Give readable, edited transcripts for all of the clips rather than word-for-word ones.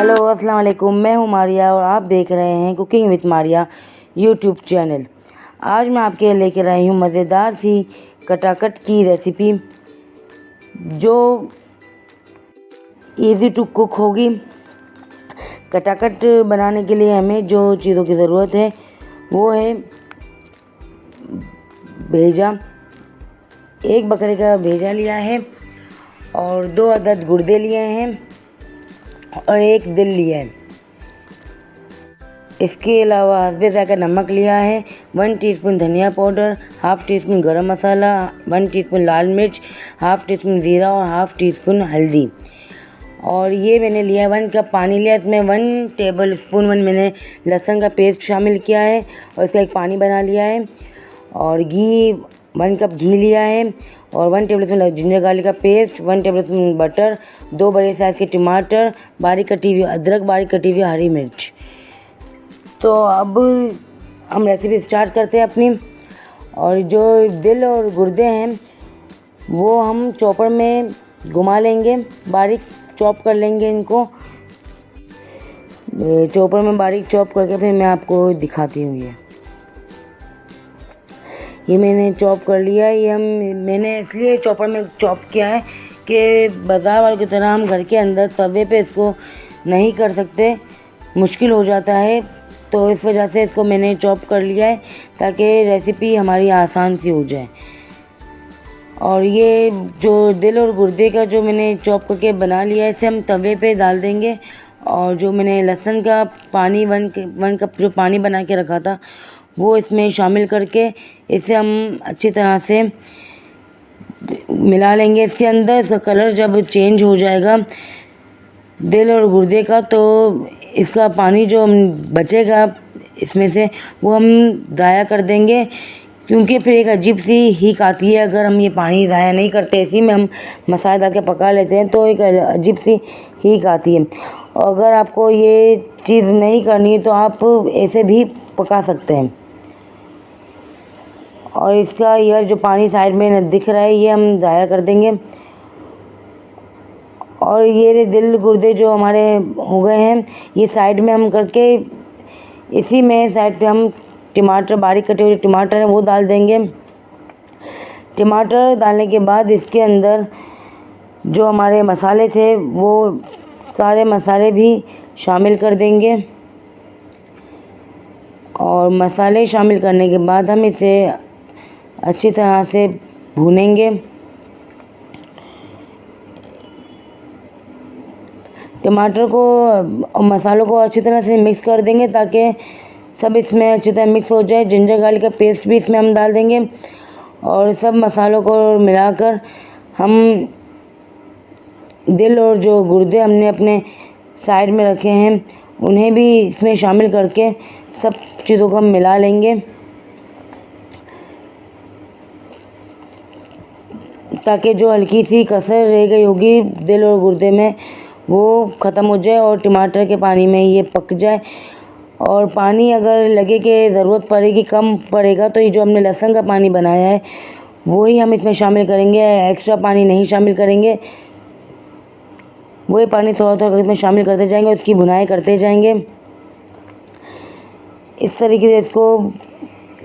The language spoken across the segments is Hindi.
हेलो अस्सलाम वालेकुम, मैं हूँ मारिया और आप देख रहे हैं cooking with Maria YouTube channel. आज मैं आपके लेकर आई हूँ मज़ेदार सी कटाकट की रेसिपी जो इजी टू कुक होगी। कटाकट बनाने के लिए हमें जो चीज़ों की ज़रूरत है वो है भेजा, एक बकरे का भेजा लिया है और 2 अदद गुर्दे लिए हैं और 1 दिल लिया है। इसके अलावा हस्बे ज़ायक़ा नमक लिया है, 1 टीस्पून धनिया पाउडर, हाफ़ टी स्पून गरम मसाला, 1 टीस्पून लाल मिर्च, हाफ़ टी स्पून ज़ीरा और हाफ़ टी स्पून हल्दी। और ये मैंने लिया 1 कप पानी लिया, इसमें 1 टेबल स्पून मैंने लहसुन का पेस्ट शामिल किया है और इसका एक पानी बना लिया है। और घी 1 कप घी लिया है और 1 टेबल स्पून जिंजर गार्लिक का पेस्ट, 1 टेबल स्पून बटर, 2 बड़े साइज़ के टमाटर, बारीक कटी हुई अदरक, बारीक कटी हुई हरी मिर्च। तो अब हम रेसिपी स्टार्ट करते हैं अपनी। और जो दिल और गुर्दे हैं वो हम चॉपर में घुमा लेंगे, बारीक चॉप कर लेंगे इनको चॉपर में बारीक चॉप करके फिर मैं आपको दिखाती हूँ। ये मैंने चॉप कर लिया है। मैंने इसलिए चॉपर में चॉप किया है कि बाज़ार वालों की तरह हम घर के अंदर तवे पे इसको नहीं कर सकते, मुश्किल हो जाता है। तो इस वजह से इसको मैंने चॉप कर लिया है ताकि रेसिपी हमारी आसान सी हो जाए। और ये जो दिल और गुर्दे का जो मैंने चॉप करके बना लिया है इसे हम तवे पे डाल देंगे। और जो मैंने लहसुन का पानी 1 कप जो पानी बना के रखा था वो इसमें शामिल करके इसे हम अच्छी तरह से मिला लेंगे इसके अंदर। इसका कलर जब चेंज हो जाएगा दिल और गुर्दे का तो इसका पानी जो बचेगा इसमें से वो हम ज़ाया कर देंगे, क्योंकि फिर एक अजीब सी हीक आती है अगर हम ये पानी ज़ाया नहीं करते, इसी में हम मसाले डाल के पका लेते हैं तो एक अजीब सी हीक आती है। और अगर आपको ये चीज़ नहीं करनी है तो आप ऐसे भी पका सकते हैं। और इसका यह जो पानी साइड में दिख रहा है ये हम ज़ाया कर देंगे। और ये दिल गुर्दे जो हमारे हो गए हैं ये साइड में हम करके इसी में साइड पे हम टमाटर, बारीक कटे हुए टमाटर हैं वो डाल देंगे। टमाटर डालने के बाद इसके अंदर जो हमारे मसाले थे वो सारे मसाले भी शामिल कर देंगे। और मसाले शामिल करने के बाद हम इसे अच्छी तरह से भूनेंगे। टमाटर को और मसालों को अच्छी तरह से मिक्स कर देंगे ताकि सब इसमें अच्छी तरह मिक्स हो जाए। जिंजर गार्लिक का पेस्ट भी इसमें हम डाल देंगे और सब मसालों को मिलाकर हम दिल और जो गुर्दे हमने अपने साइड में रखे हैं उन्हें भी इसमें शामिल करके सब चीज़ों को हम मिला लेंगे ताकि जो हल्की सी कसर रह गई होगी दिल और गुर्दे में वो ख़त्म हो जाए और टमाटर के पानी में ये पक जाए। और पानी अगर लगे कि ज़रूरत पड़ेगी, कम पड़ेगा, तो ये जो हमने लहसुन का पानी बनाया है वही हम इसमें शामिल करेंगे, एक्स्ट्रा पानी नहीं शामिल करेंगे। वही पानी थोड़ा थोड़ा इसमें शामिल करते जाएंगे, उसकी भुनाई करते जाएंगे। इस तरीके से इसको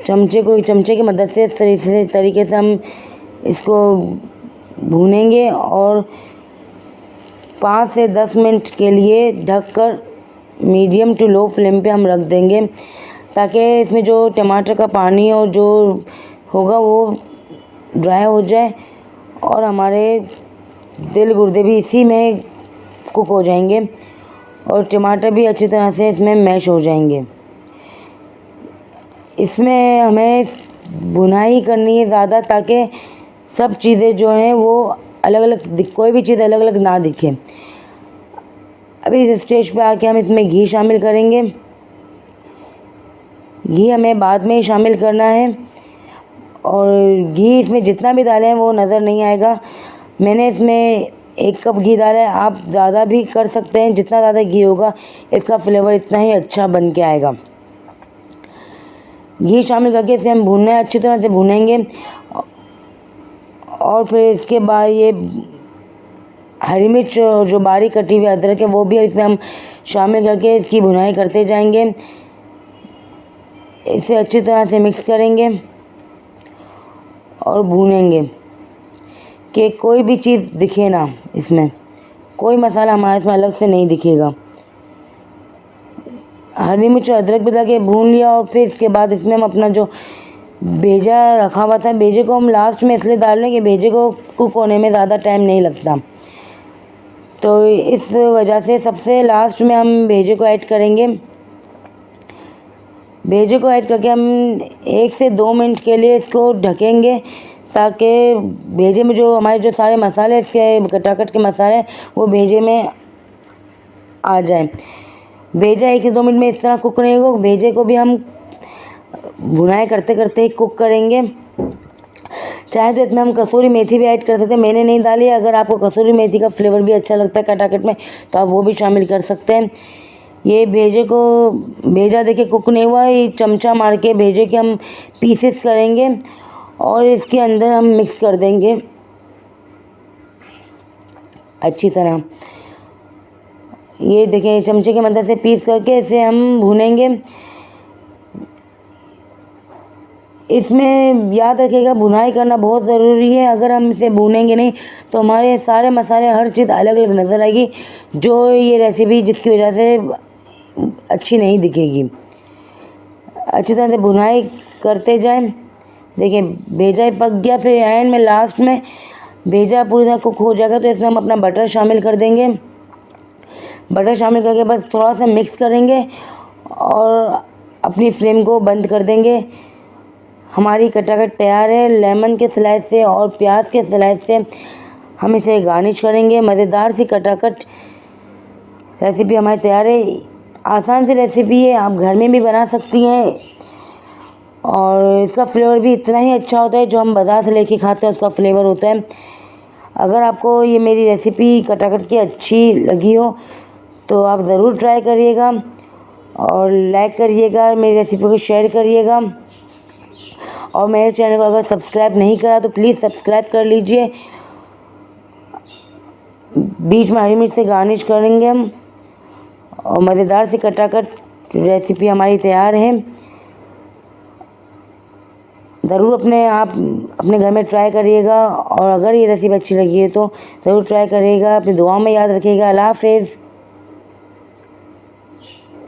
चमचे की मदद से इस तरीके से हम इसको भूनेंगे और 5 से 10 मिनट के लिए ढककर मीडियम टू लो फ्लेम पे हम रख देंगे ताकि इसमें जो टमाटर का पानी और जो होगा वो ड्राई हो जाए और हमारे दिल गुर्दे भी इसी में कुक हो जाएंगे और टमाटर भी अच्छी तरह से इसमें मैश हो जाएंगे। इसमें हमें भुनाई करनी है ज़्यादा ताकि सब चीज़ें जो हैं वो अलग अलग, कोई भी चीज़ अलग अलग ना दिखे। अभी इस स्टेज पे आके हम इसमें घी शामिल करेंगे। घी हमें बाद में ही शामिल करना है और घी इसमें जितना भी डालें वो नज़र नहीं आएगा। मैंने इसमें 1 कप घी डाला है, आप ज़्यादा भी कर सकते हैं। जितना ज़्यादा घी होगा इसका फ्लेवर इतना ही अच्छा बन के आएगा। घी शामिल करके इसे हम भूनना है, अच्छी तरह से भूनेंगे। और फिर इसके बाद ये हरी मिर्च जो बारीक कटी हुई अदरक है वो भी इसमें हम शामिल करके इसकी भुनाई करते जाएंगे। इसे अच्छी तरह से मिक्स करेंगे और भूनेंगे कि कोई भी चीज़ दिखे ना, इसमें कोई मसाला हमारे इसमें अलग से नहीं दिखेगा। हरी मिर्च और अदरक भी लगे भून लिया और फिर इसके बाद इसमें हम अपना जो भेजा रखा हुआ था, भेजे को हम लास्ट में इसलिए डाल रहे हैं कि भेजे को कुक होने में ज़्यादा टाइम नहीं लगता, तो इस वजह से सबसे लास्ट में हम भेजे को ऐड करेंगे। भेजे को ऐड करके हम 1 से 2 मिनट के लिए इसको ढकेंगे ताकि भेजे में जो हमारे जो सारे मसाले इसके कटाकट के मसाले वो भेजे में आ जाए। भेजा 1 से 2 मिनट में इस तरह कुक रहेगा। भेजे को भी हम भुनाई करते करते ही कुक करेंगे। चाहे तो इसमें हम कसूरी मेथी भी ऐड कर सकते हैं, मैंने नहीं डाली। अगर आपको कसूरी मेथी का फ्लेवर भी अच्छा लगता है कटाकट में तो आप वो भी शामिल कर सकते हैं। ये भेजा देखिए कुक नहीं हुआ, ये चमचा मार के भेजे के हम पीसेस करेंगे और इसके अंदर हम मिक्स कर देंगे अच्छी तरह। ये देखिए चमचे की मदद से पीस करके इसे हम भूनेंगे। इसमें याद रखिएगा भुनाई करना बहुत ज़रूरी है। अगर हम इसे भूनेंगे नहीं तो हमारे सारे मसाले हर चीज़ अलग अलग नज़र आएगी, जो ये रेसिपी जिसकी वजह से अच्छी नहीं दिखेगी। अच्छी तरह से भुनाई करते जाएं। देखिए भेजा पक गया, फिर एंड में लास्ट में भेजा पूरी तरह कुक हो जाएगा तो इसमें हम अपना बटर शामिल कर देंगे। बटर शामिल करके बस थोड़ा सा मिक्स करेंगे और अपनी फ्लेम को बंद कर देंगे। हमारी कटाकट तैयार है। लेमन के स्लाइस से और प्याज के स्लाइस से हम इसे गार्निश करेंगे। मज़ेदार सी कटाकट रेसिपी हमारी तैयार है। आसान सी रेसिपी है, आप घर में भी बना सकती हैं और इसका फ्लेवर भी इतना ही अच्छा होता है जो हम बाज़ार से लेके खाते हैं उसका फ्लेवर होता है। अगर आपको ये मेरी रेसिपी कटाकट की अच्छी लगी हो तो आप ज़रूर ट्राई करिएगा और लाइक करिएगा, मेरी रेसिपी को शेयर करिएगा और मेरे चैनल को अगर सब्सक्राइब नहीं करा तो प्लीज़ सब्सक्राइब कर लीजिए। बीच में हरी मिर्च से गार्निश करेंगे हम और मज़ेदार सी कटाकट रेसिपी हमारी तैयार है। ज़रूर अपने घर में ट्राई करिएगा और अगर ये रेसिपी अच्छी लगी है तो ज़रूर ट्राई करिएगा। अपनी दुआओं में याद रखिएगा। अल्लाह हाफ़िज़।